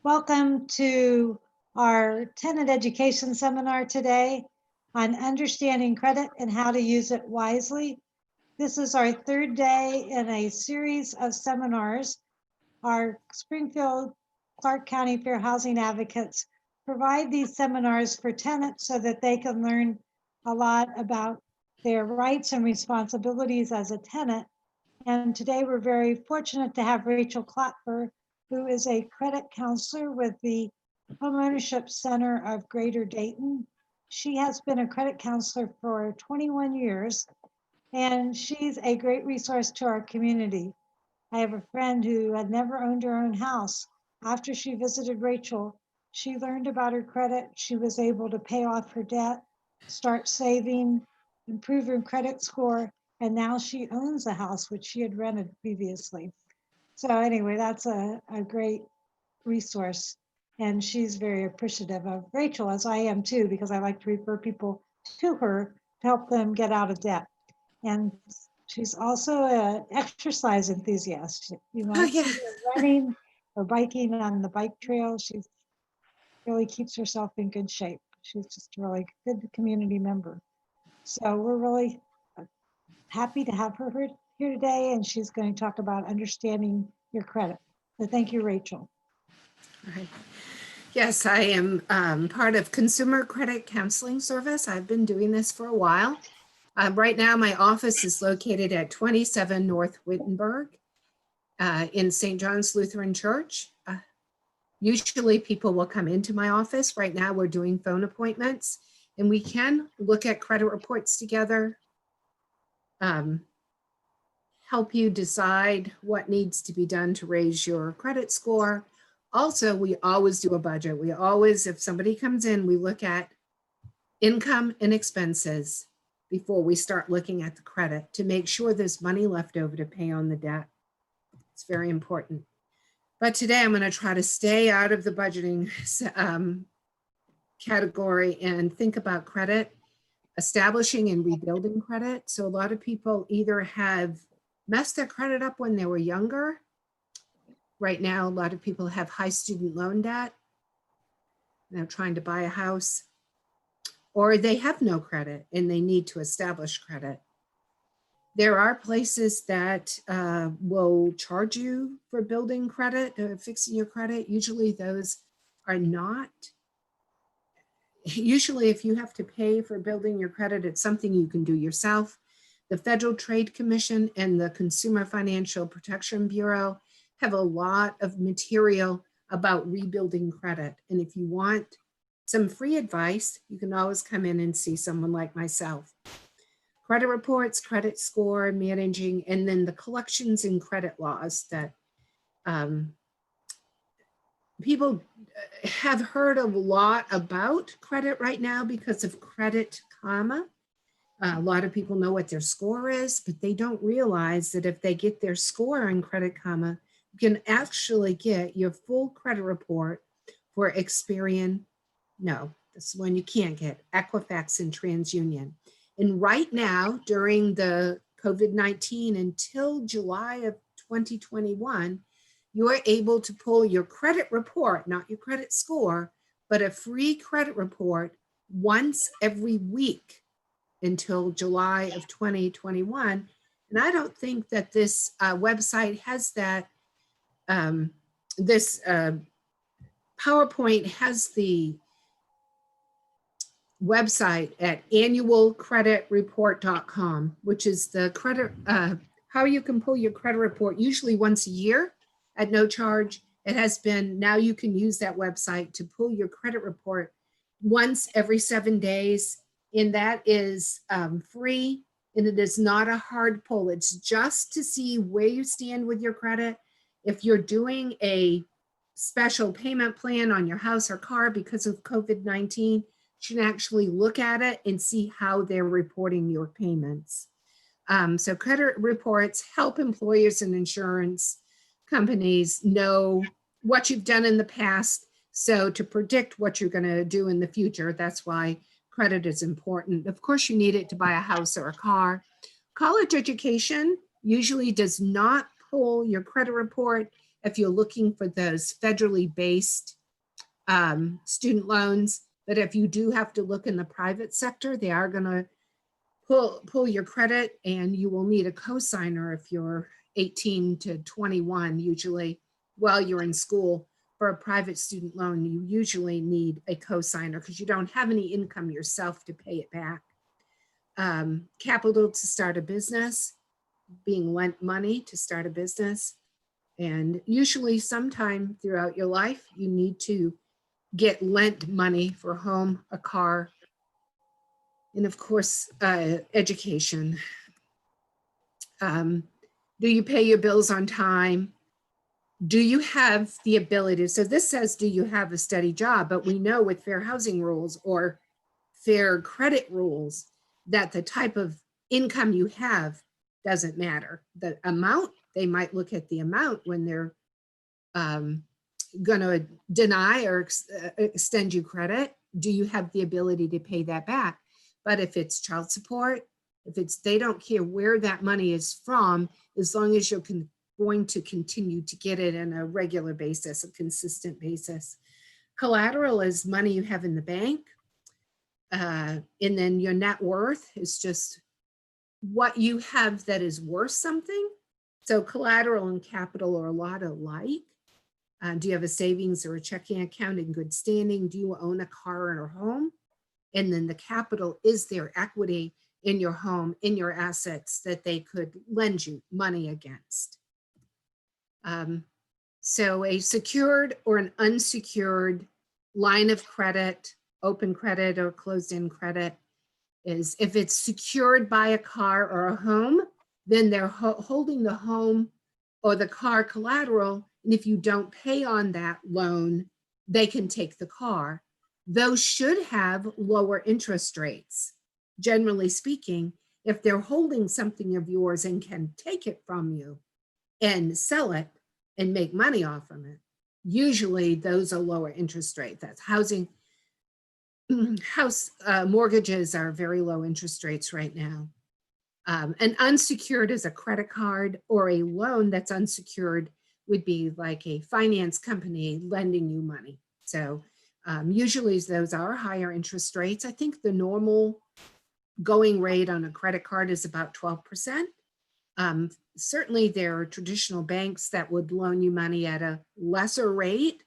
Welcome to our tenant education seminar today on understanding credit and how to use it wisely. This is our third day in a series of seminars. Our Springfield Clark County Fair Housing Advocates provide these seminars for tenants so that they can learn a lot about their rights and responsibilities as a tenant. And today we're very fortunate to have Rachel Klopfer, who is a credit counselor with the Homeownership Center of Greater Dayton. She has been a credit counselor for 21 years, and she's a great resource to our community. I have a friend who had never owned her own house. After she visited Rachel, she learned about her credit. She was able to pay off her debt, start saving, improve her credit score, and now she owns a house which she had rented previously. So anyway, that's a great resource. And she's very appreciative of Rachel, as I am too, because I like to refer people to her to help them get out of debt. And she's also an exercise enthusiast. You Oh, might yeah. see her running or biking on the bike trail. She really keeps herself in good shape. She's just a really good community member. So we're really happy to have her here today, and she's going to talk about understanding your credit. So thank you, Rachel. Right. Yes, I am part of Consumer Credit Counseling Service. I've been doing this for a while. Right now, my office is located at 27 North Wittenberg in St. John's Lutheran Church. Usually people will come into my office. Right now, we're doing phone appointments, and we can look at credit reports together, help you decide what needs to be done to raise your credit score. Also, we always do a budget. We always, if somebody comes in, we look at income and expenses before we start looking at the credit to make sure there's money left over to pay on the debt. It's very important. But today I'm going to try to stay out of the budgeting category and think about credit, establishing and rebuilding credit. So a lot of people either have messed their credit up when they were younger. Right now, a lot of people have high student loan debt. They're trying to buy a house, or they have no credit and they need to establish credit. There are places that will charge you for building credit, fixing your credit. Usually those are not. Usually if you have to pay for building your credit, it's something you can do yourself. The Federal Trade Commission and the Consumer Financial Protection Bureau have a lot of material about rebuilding credit. And if you want some free advice, you can always come in and see someone like myself. Credit reports, credit score, managing, and then the collections and credit laws that people have heard a lot about credit right now because of Credit Karma. A lot of people know what their score is, but they don't realize that if they get their score on Credit Karma, you can actually get your full credit report for Experian. No, this one you can't get, Equifax and TransUnion. And right now, during the COVID-19 until July of 2021, you are able to pull your credit report, not your credit score, but a free credit report once every week until July of 2021. And I don't think that this website has that. This PowerPoint has the website at annualcreditreport.com, which is the credit, how you can pull your credit report usually once a year at no charge. It has been, now you can use that website to pull your credit report once every 7 days. And that is free, and it is not a hard pull. It's just to see where you stand with your credit. If you're doing a special payment plan on your house or car because of COVID-19, you can actually look at it and see how they're reporting your payments. So credit reports help employers and insurance companies know what you've done in the past. So to predict what you're going to do in the future, that's why credit is important. Of course, you need it to buy a house or a car. College education usually does not pull your credit report if you're looking for those federally based student loans. But if you do have to look in the private sector, they are going to pull your credit, and you will need a cosigner if you're 18 to 21, usually while you're in school. For a private student loan, you usually need a cosigner because you don't have any income yourself to pay it back. Capital to start a business, being lent money to start a business. And usually sometime throughout your life, you need to get lent money for a home, a car, and of course, education. Do you pay your bills on time? Do you have the ability? So this says, do you have a steady job? But we know with fair housing rules or fair credit rules that the type of income you have doesn't matter. The amount, they might look at the amount when they're going to deny or extend you credit. Do you have the ability to pay that back? But if it's child support, if it's, they don't care where that money is from, as long as you're going to continue to get it on a regular basis, a consistent basis. Collateral is money you have in the bank. And then your net worth is just what you have that is worth something. So collateral and capital are a lot alike. Do you have a savings or a checking account in good standing? Do you own a car or a home? And then the capital is their equity in your home, in your assets that they could lend you money against. So a secured or an unsecured line of credit, open credit or closed-end credit, is if it's secured by a car or a home, then they're holding the home or the car collateral. And if you don't pay on that loan, they can take the car. Those should have lower interest rates. Generally speaking, if they're holding something of yours and can take it from you and sell it and make money off of it, usually those are lower interest rates. That's housing. House mortgages are very low interest rates right now. And unsecured is a credit card or a loan that's unsecured would be like a finance company lending you money. So usually those are higher interest rates. I think the normal going rate on a credit card is about 12%. Certainly there are traditional banks that would loan you money at a lesser rate,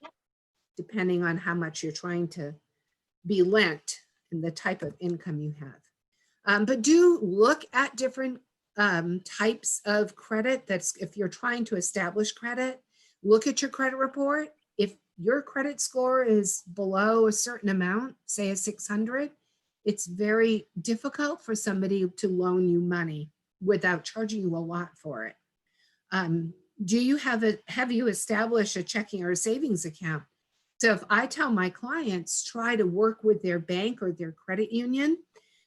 depending on how much you're trying to be lent and the type of income you have. But do look at different types of credit. That's if you're trying to establish credit, look at your credit report. If your credit score is below a certain amount, say a 600, it's very difficult for somebody to loan you money without charging you a lot for it. Do you have you established a checking or a savings account? So if I tell my clients, try to work with their bank or their credit union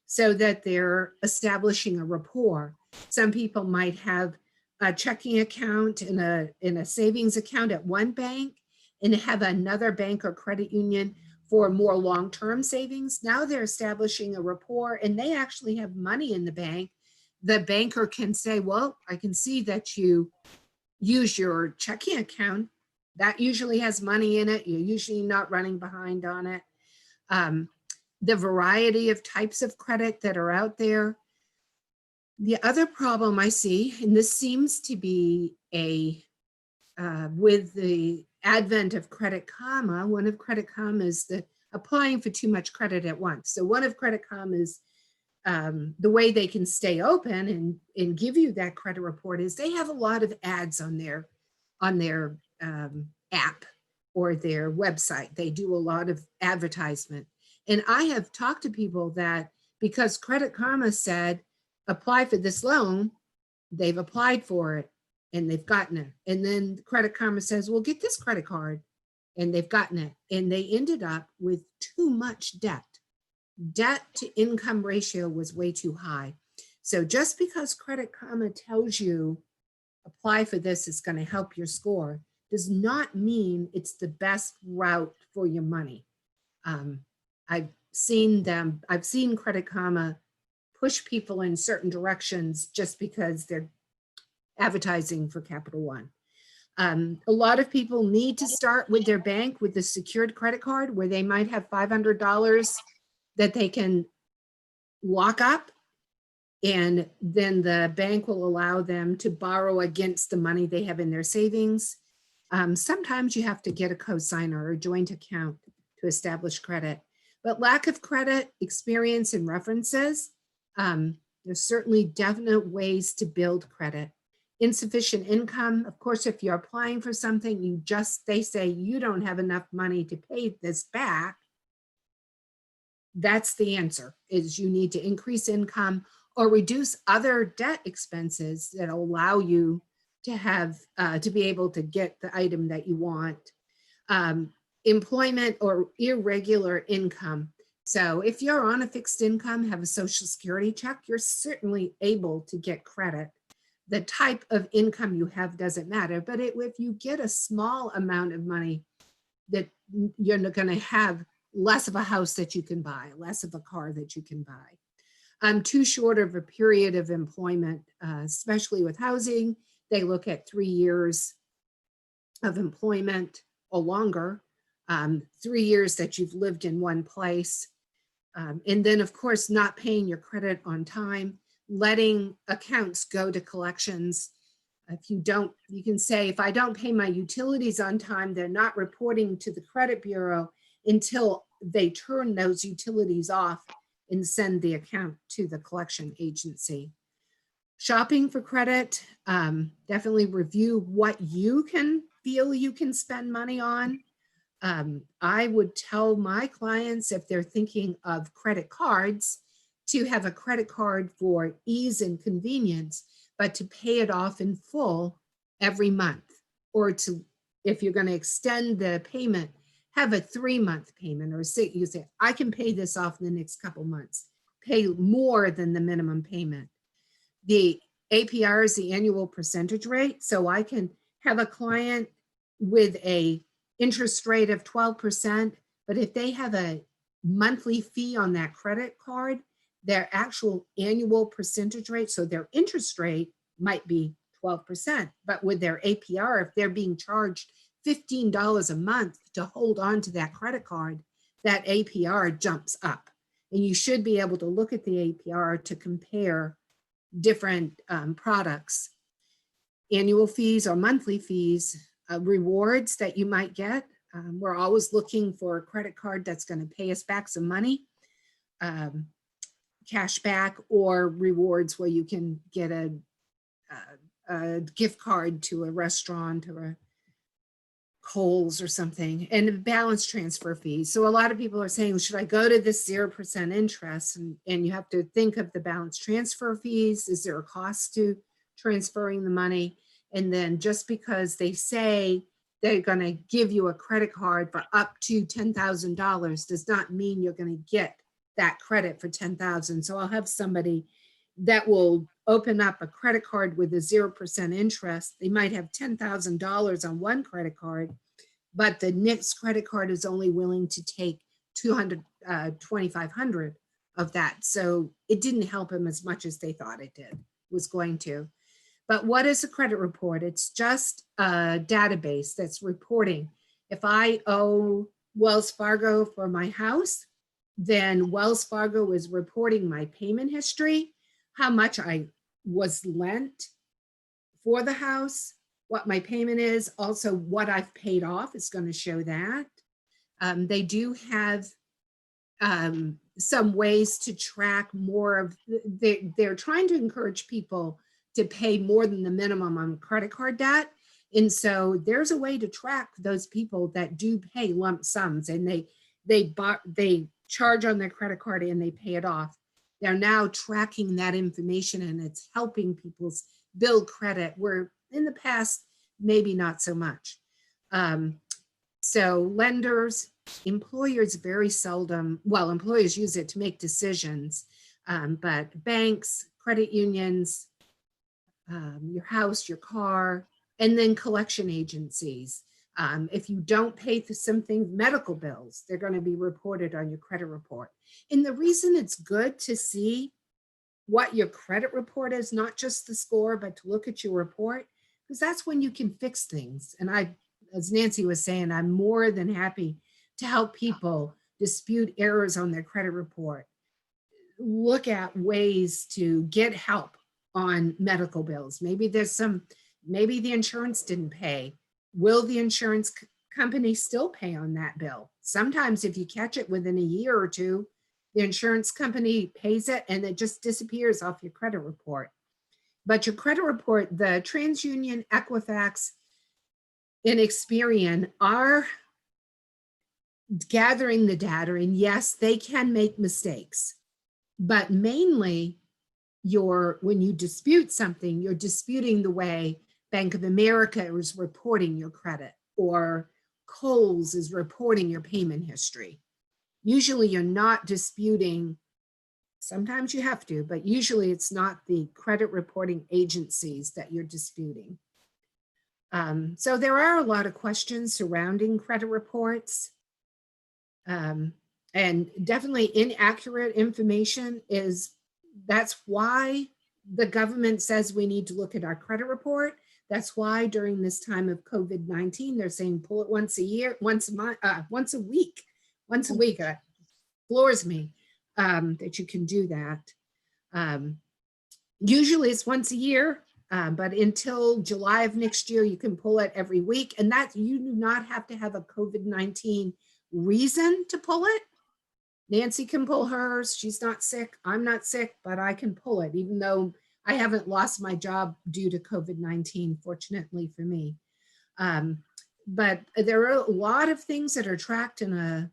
so that they're establishing a rapport. Some people might have a checking account and a savings account at one bank and have another bank or credit union for more long-term savings. Now they're establishing a rapport and they actually have money in the bank. The banker can say, well, I can see that you use your checking account. That usually has money in it. You're usually not running behind on it. The variety of types of credit that are out there. The other problem I see, and this seems to be with the advent of Credit Karma, one of Credit Karma is the applying for too much credit at once. So one of Credit Karma is the way they can stay open and give you that credit report is they have a lot of ads on their app or their website. They do a lot of advertisement. And I have talked to people that because Credit Karma said, apply for this loan, they've applied for it and they've gotten it. And then Credit Karma says, well, get this credit card, and they've gotten it. And they ended up with too much debt. Debt to income ratio was way too high. So just because Credit Karma tells you apply for this, it's going to help your score, does not mean it's the best route for your money. I've seen Credit Karma push people in certain directions just because they're advertising for Capital One. A lot of people need to start with their bank with the secured credit card where they might have $500 that they can lock up. And then the bank will allow them to borrow against the money they have in their savings. Sometimes you have to get a cosigner or a joint account to establish credit. But lack of credit, experience, and references, there's certainly definite ways to build credit. Insufficient income, of course, if you're applying for something, they say you don't have enough money to pay this back. That's the answer, is you need to increase income or reduce other debt expenses that allow you to have, to be able to get the item that you want. Employment or irregular income. So if you're on a fixed income, have a social security check, you're certainly able to get credit. The type of income you have doesn't matter, but if you get a small amount of money, that you're going to have less of a house that you can buy, less of a car that you can buy. Too short of a period of employment, especially with housing. They look at 3 years of employment or longer, 3 years that you've lived in one place. And then, of course, not paying your credit on time, letting accounts go to collections. If you don't, you can say, if I don't pay my utilities on time, they're not reporting to the credit bureau until they turn those utilities off and send the account to the collection agency. Shopping for credit, definitely review what you can feel you can spend money on. I would tell my clients, if they're thinking of credit cards, to have a credit card for ease and convenience, but to pay it off in full every month, or to, if you're going to extend the payment, have a 3-month payment, or say, you say, I can pay this off in the next couple months, pay more than the minimum payment. The APR is the annual percentage rate. So I can have a client with a interest rate of 12%, but if they have a monthly fee on that credit card, their actual annual percentage rate, so their interest rate might be 12%, but with their APR, if they're being charged $15 a month to hold on to that credit card, that APR jumps up. And you should be able to look at the APR to compare different products. Annual fees or monthly fees, rewards that you might get. We're always looking for a credit card that's going to pay us back some money, cash back, or rewards where you can get a gift card to a restaurant or a Kohl's or something, and balance transfer fees. So a lot of people are saying, should I go to this 0% interest? And you have to think of the balance transfer fees. Is there a cost to transferring the money? And then just because they say they're going to give you a credit card for up to $10,000 does not mean you're going to get that credit for $10,000. So I'll have somebody that will open up a credit card with a 0% interest. They might have $10,000 on one credit card, but the next credit card is only willing to take $2,500 of that. So it didn't help them as much as they thought it was going to. But what is a credit report? It's just a database that's reporting. If I owe Wells Fargo for my house, then Wells Fargo is reporting my payment history, how much I was lent for the house, what my payment is, also what I've paid off is going to show that. They do have some ways to track more of, they're trying to encourage people to pay more than the minimum on credit card debt. And so there's a way to track those people that do pay lump sums, and they charge on their credit card and they pay it off. They're now tracking that information, and it's helping people build credit where in the past, maybe not so much. So lenders, employers very seldom, well, employers use it to make decisions, but banks, credit unions, your house, your car, and then collection agencies. If you don't pay for something, medical bills, they're going to be reported on your credit report. And the reason it's good to see what your credit report is, not just the score, but to look at your report, because that's when you can fix things. And as Nancy was saying, I'm more than happy to help people dispute errors on their credit report, look at ways to get help on medical bills. Maybe maybe the insurance didn't pay. Will the insurance company still pay on that bill? Sometimes if you catch it within a year or two, the insurance company pays it and it just disappears off your credit report. But your credit report, the TransUnion, Equifax, and Experian are gathering the data, and yes, they can make mistakes, but mainly when you dispute something, you're disputing the way Bank of America is reporting your credit, or Kohl's is reporting your payment history. Usually you're not disputing, sometimes you have to, but usually it's not the credit reporting agencies that you're disputing. So there are a lot of questions surrounding credit reports. And definitely inaccurate information that's why the government says we need to look at our credit report. That's why during this time of COVID-19, they're saying pull it once a year, once a month, once a week. Floors me that you can do that. Usually it's once a year, but until July of next year, you can pull it every week. And that you do not have to have a COVID-19 reason to pull it. Nancy can pull hers. She's not sick. I'm not sick, but I can pull it, even though I haven't lost my job due to COVID-19, fortunately for me. But there are a lot of things that are tracked in a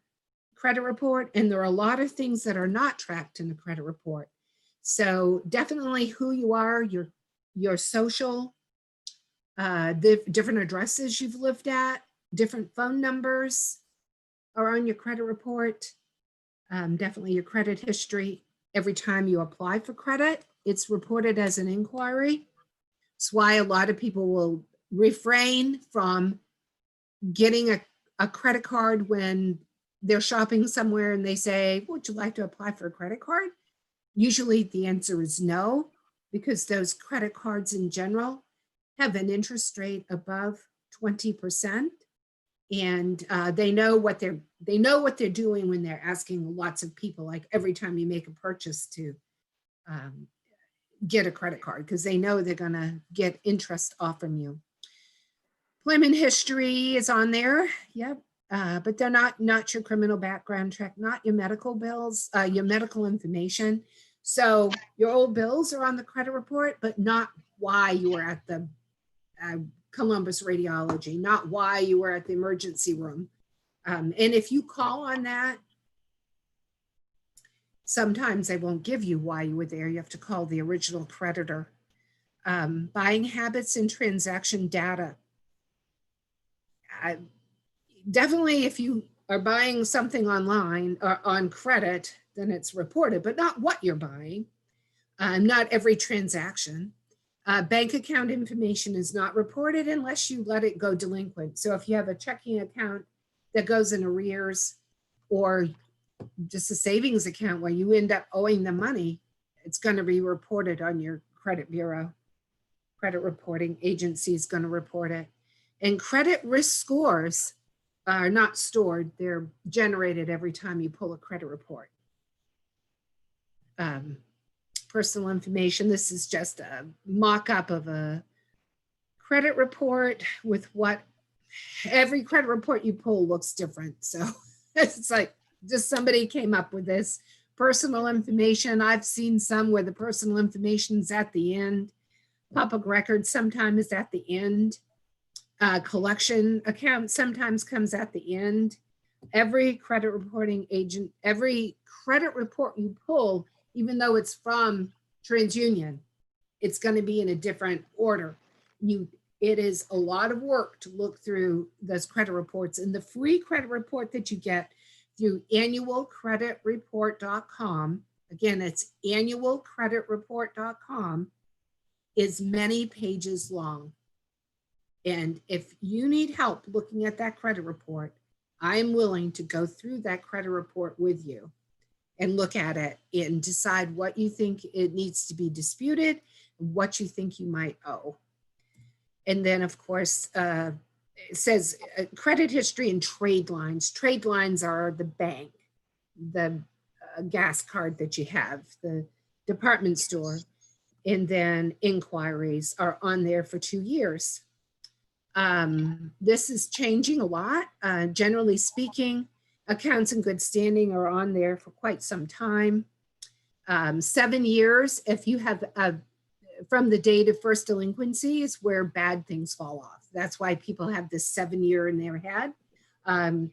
credit report, and there are a lot of things that are not tracked in a credit report. So definitely who you are, your social, the different addresses you've lived at, different phone numbers are on your credit report. Definitely your credit history. Every time you apply for credit, it's reported as an inquiry. It's why a lot of people will refrain from getting a credit card when they're shopping somewhere and they say, would you like to apply for a credit card? Usually the answer is no, because those credit cards in general have an interest rate above 20%. And they know what they're doing when they're asking lots of people, like every time you make a purchase, to get a credit card, because they know they're going to get interest off from you. Employment history is on there, yep, but they're not your criminal background check, not your medical bills, your medical information. So your old bills are on the credit report, but not why you were at the Columbus Radiology, not why you were at the emergency room. And if you call on that, sometimes they won't give you why you were there. You have to call the original creditor. Buying habits and transaction data. Definitely if you are buying something online or on credit, then it's reported, but not what you're buying. Not every transaction. Bank account information is not reported unless you let it go delinquent. So if you have a checking account that goes in arrears, or just a savings account where you end up owing the money, it's going to be reported on your credit bureau. Credit reporting agency is going to report it. And credit risk scores are not stored. They're generated every time you pull a credit report. Personal information. This is just a mock-up of a credit report with what every credit report you pull looks different. So it's like just somebody came up with this. Personal information. I've seen some where the personal information is at the end. Public record sometimes is at the end. Collection account sometimes comes at the end. Every credit reporting agent, every credit report you pull, even though it's from TransUnion, it's going to be in a different order. It is a lot of work to look through those credit reports, and the free credit report that you get through annualcreditreport.com, again, it's annualcreditreport.com, is many pages long. And if you need help looking at that credit report, I am willing to go through that credit report with you and look at it and decide what you think it needs to be disputed and what you think you might owe. And then, of course, it says credit history and trade lines. Trade lines are the bank, the gas card that you have, the department store, and then inquiries are on there for 2 years. This is changing a lot. Generally speaking, accounts in good standing are on there for quite some time. 7 years, if you have from the date of first delinquency is where bad things fall off. That's why people have this 7-year in their head.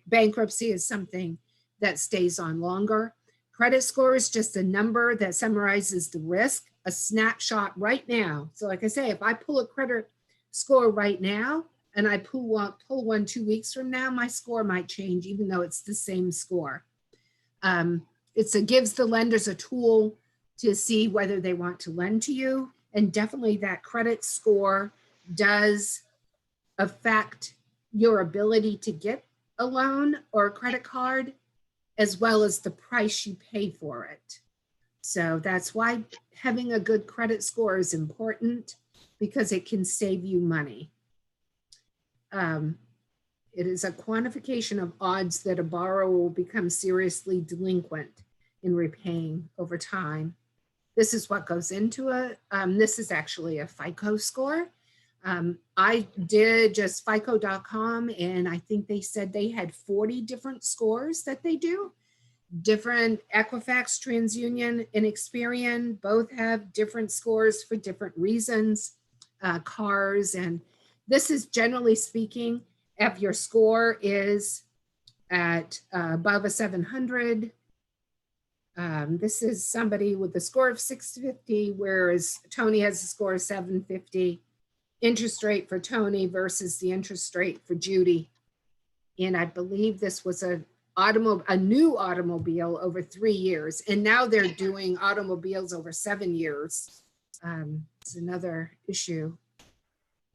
Bankruptcy is something that stays on longer. Credit score is just a number that summarizes the risk, a snapshot right now. So like I say, if I pull a credit score right now and I pull one 2 weeks from now, my score might change even though it's the same score. It gives the lenders a tool to see whether they want to lend to you. And definitely that credit score does affect your ability to get a loan or a credit card, as well as the price you pay for it. So that's why having a good credit score is important, because it can save you money. It is a quantification of odds that a borrower will become seriously delinquent in repaying over time. This is what goes into it. This is actually a FICO score. I did just FICO.com, and I think they said they had 40 different scores that they do. Different Equifax, TransUnion, and Experian both have different scores for different reasons, cars. And this is generally speaking, if your score is at above a 700, this is somebody with a score of 650, whereas Tony has a score of 750. Interest rate for Tony versus the interest rate for Judy. And I believe this was a new automobile over 3 years. And now they're doing automobiles over 7 years. It's another issue.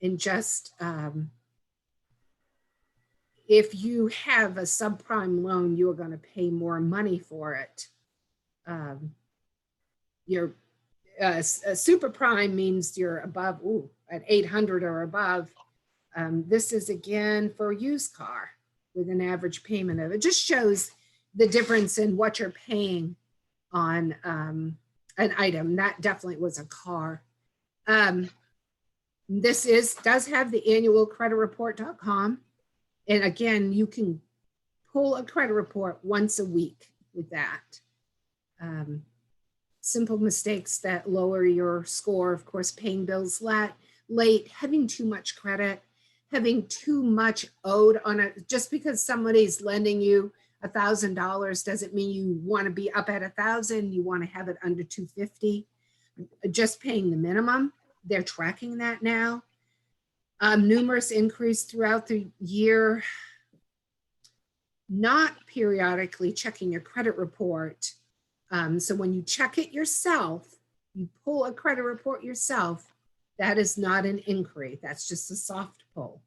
And just if you have a subprime loan, you're going to pay more money for it. Your super prime means you're above, at 800 or above. This is again for a used car with an average payment of, it just shows the difference in what you're paying on an item. That definitely was a car. This does have the annual creditreport.com. And again, you can pull a credit report once a week with that. Simple mistakes that lower your score, of course, paying bills late, having too much credit, having too much owed on it. Just because somebody's lending you $1,000 doesn't mean you want to be up at 1,000. You want to have it under 250. Just paying the minimum. They're tracking that now. Numerous increase throughout the year. Not periodically checking your credit report. So when you check it yourself, you pull a credit report yourself, that is not an inquiry. That's just a soft pull.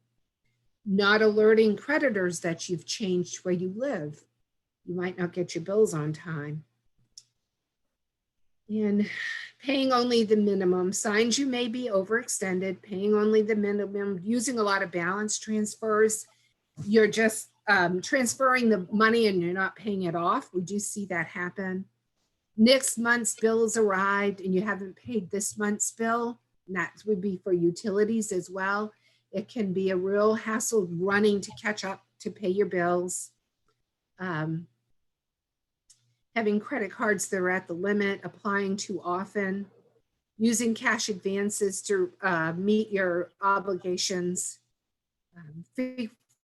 Not alerting creditors that you've changed where you live. You might not get your bills on time. And paying only the minimum. Signs you may be overextended, paying only the minimum, using a lot of balance transfers. You're just transferring the money and you're not paying it off. We do see that happen. Next month's bill has arrived and you haven't paid this month's bill. And that would be for utilities as well. It can be a real hassle running to catch up to pay your bills. Having credit cards that are at the limit, applying too often, using cash advances to meet your obligations,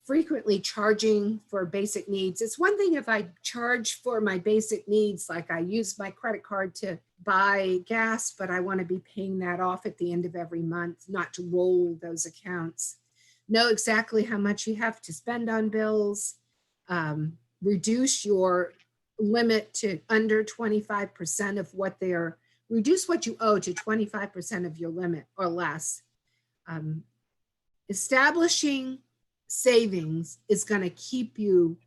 frequently charging for basic needs. It's one thing if I charge for my basic needs, like I use my credit card to buy gas, but I want to be paying that off at the end of every month, not to roll those accounts. Know exactly how much you have to spend on bills. Reduce your limit to under 25% of what they're, reduce what you owe to 25% of your limit or less. Establishing savings is going to keep you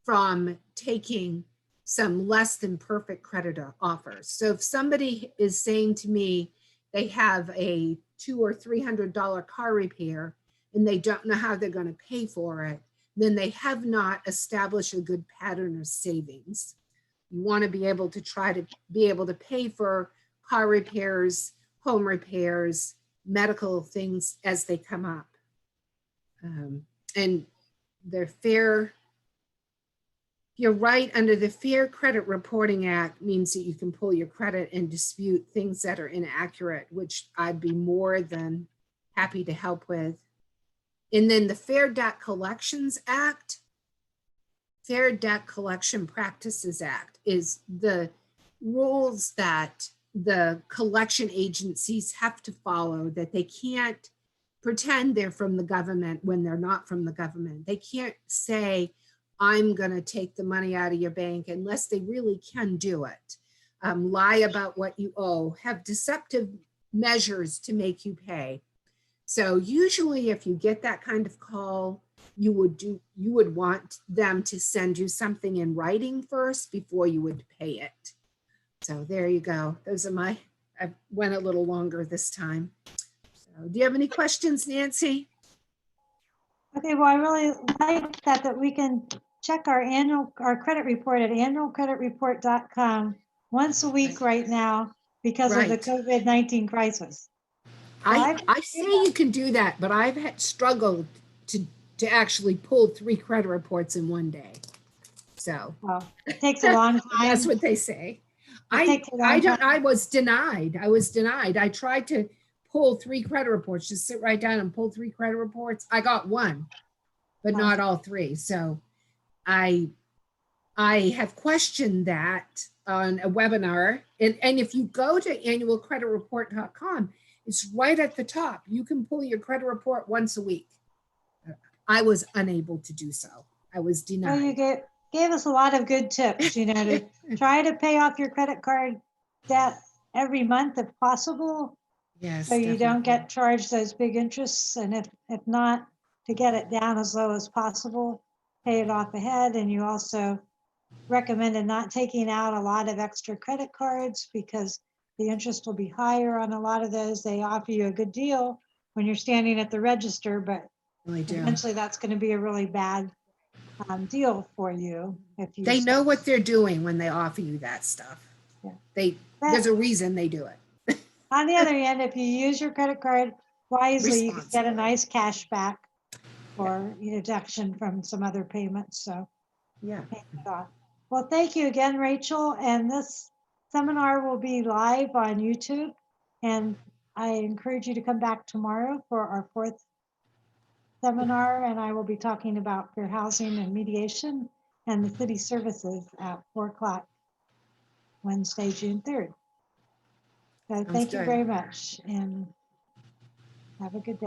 from taking some less than perfect credit offers. So if somebody is saying to me they have a $200 or $300 car repair and they don't know how they're going to pay for it, then they have not established a good pattern of savings. You want to be able to try to be able to pay for car repairs, home repairs, medical things as they come up. And the fair, you're right, under the Fair Credit Reporting Act means that you can pull your credit and dispute things that are inaccurate, which I'd be more than happy to help with. And then the Fair Debt Collections Act, Fair Debt Collection Practices Act is the rules that the collection agencies have to follow, that they can't pretend they're from the government when they're not from the government. They can't say, I'm going to take the money out of your bank unless they really can do it. Lie about what you owe, have deceptive measures to make you pay. So usually if you get that kind of call, you would want them to send you something in writing first before you would pay it. So there you go. Those are I went a little longer this time. So do you have any questions, Nancy? Okay, well, I really like that we can check our credit report at annualcreditreport.com once a week right now because of the Right. COVID-19 crisis. I say you can do that, but I've struggled to actually pull 3 credit reports in one day. So Well, it takes a long time. That's what they say. I was denied. I tried to pull 3 credit reports, just sit right down and pull 3 credit reports. I got 1, but not all 3. So I have questioned that on a webinar. And if you go to annualcreditreport.com, it's right at the top. You can pull your credit report once a week. I was unable to do so. I was denied. Well, you gave us a lot of good tips, to try to pay off your credit card debt every month if possible. Yes. So you don't get charged those big interests. And if not, to get it down as low as possible, pay it off ahead. And you also recommended not taking out a lot of extra credit cards because the interest will be higher on a lot of those. They offer you a good deal when you're standing at the register, but eventually that's going to be a really bad deal for you. If you They know what they're doing when they offer you that stuff. Yeah. There's a reason they do it. On the other hand, if you use your credit card wisely, you can get a nice cash back or deduction from some other payments. So yeah. Well, thank you again, Rachel. And this seminar will be live on YouTube. And I encourage you to come back tomorrow for our 4th seminar. And I will be talking about fair housing and mediation and the city services at 4 o'clock Wednesday, June 3rd. So thank you very much and have a good day.